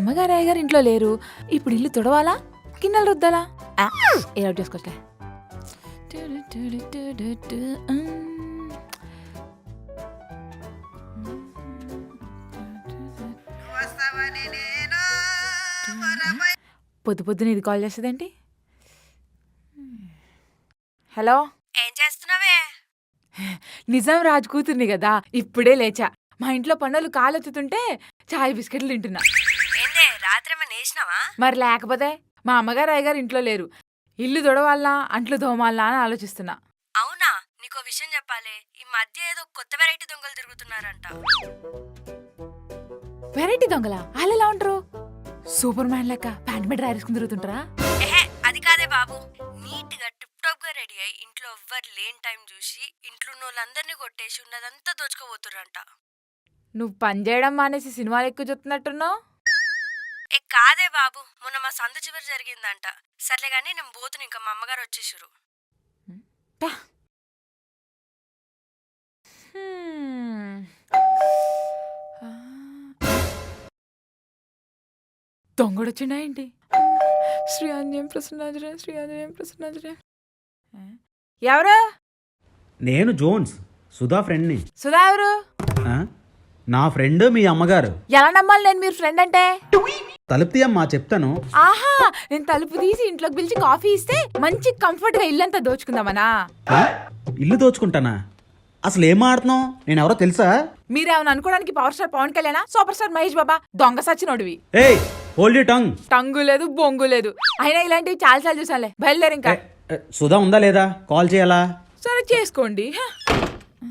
అమ్మగారు అయ్యగారు ఇంట్లో లేరు. ఇప్పుడు ఇల్లు తుడవాలా, గిన్నెలు రుద్దాలా? ఏదో చేసుకోవట్లే. పొద్దు పొద్దున ఇది కాల్ చేస్తుందేంటి? హలో, ఏం చేస్తున్నావే? నిజాం రాజు కూతుర్ని కదా, ఇప్పుడే లేచా. మా ఇంట్లో పనులు కాలెత్తుతుంటే చాయ్ బిస్కెట్లు తింటున్నా. ఏందే రాత్రి ఏమైనా వేసినావా? మరి లేకపోతే మా అమ్మగారు అయ్యగారు ఇంట్లో లేరు. ఇల్లు తొడవాలా, అంట్లు తోమాలా అని ఆలోచిస్తున్నా. అవునా, నీకో విషయం చెప్పాలి. ఈ మధ్య ఏదో కొత్త వెరైటీ దొంగలు తిరుగుతున్నారంట. వెరైటీ దొంగలా? వాళ్ళు ఎలా ఉంటారు? సూపర్ మ్యాన్ లెక్క ప్యాంట్ మీద రారేసుకుని తిరుగుతుంటారా? ఏహే, అది కాదే బాబు. నీట్ గా టిప్ టాప్ గా రెడీ అయి ఇంట్లో ఎవ్వరు లేని టైం చూసి ఇంట్లో ఉన్న వాళ్ళందరినీ కొట్టేసి ఉన్నదంతా దోచుకోబోతుర్రంట. నువ్వు పని చేయడం మానేసి సినిమాలు ఎక్కువ చూస్తున్నట్టున్నావు. ఏ కాదే బాబు, మొన్న మా సందు చివరి జరిగిందంట. సర్లే గానీ నేను పోతున్నా, ఇంకా మా అమ్మగారు వచ్చేసారు. దొంగడొచ్చిండా ఏంటి? శ్రీ ఆంజనేయం ప్రసన్నాంజనేయం, శ్రీ ఆంజనేయం ప్రసన్నాంజనేయం. ఎవరు? నేను జోన్స్, సుధా ఫ్రెండ్ని. సుధా ఎవరు? ఆ? నా ఫ్రెండ్ మీ అమ్మగారు. ఎలా నమ్మాలి నేను మీరు ఫ్రెండ్ అంటే? తలుపు తీయమ్మా చెప్తాను. ఆహా, నేను తలుపు తీసి ఇంట్లోకి పిలిచి కాఫీ ఇస్తే మంచి కంఫర్ట్ గా ఇల్లంతా దోచుకుందామనా? ఆ? ఇల్లు దోచుకుంటానా? అసలు ఏం ఆడుతున్నావు? నేను ఎవరో తెలుసా? మీరేమన్నా అనుకోవడానికి power star Pawan Kalyan, super star Mahesh బాబా? దొంగ సచ్చినోడివి. ఏయ్ హోల్డ్ యూ టంగ్. టంగు లేదు, బొంగు లేదు. అయినా ఇలాంటివి చాలా సార్లు చూసానులే. బయలుదేరి ఇంకా. సుధా ఉందా లేదా? కాల్ చేయాలా? సరే చేసుకోండి.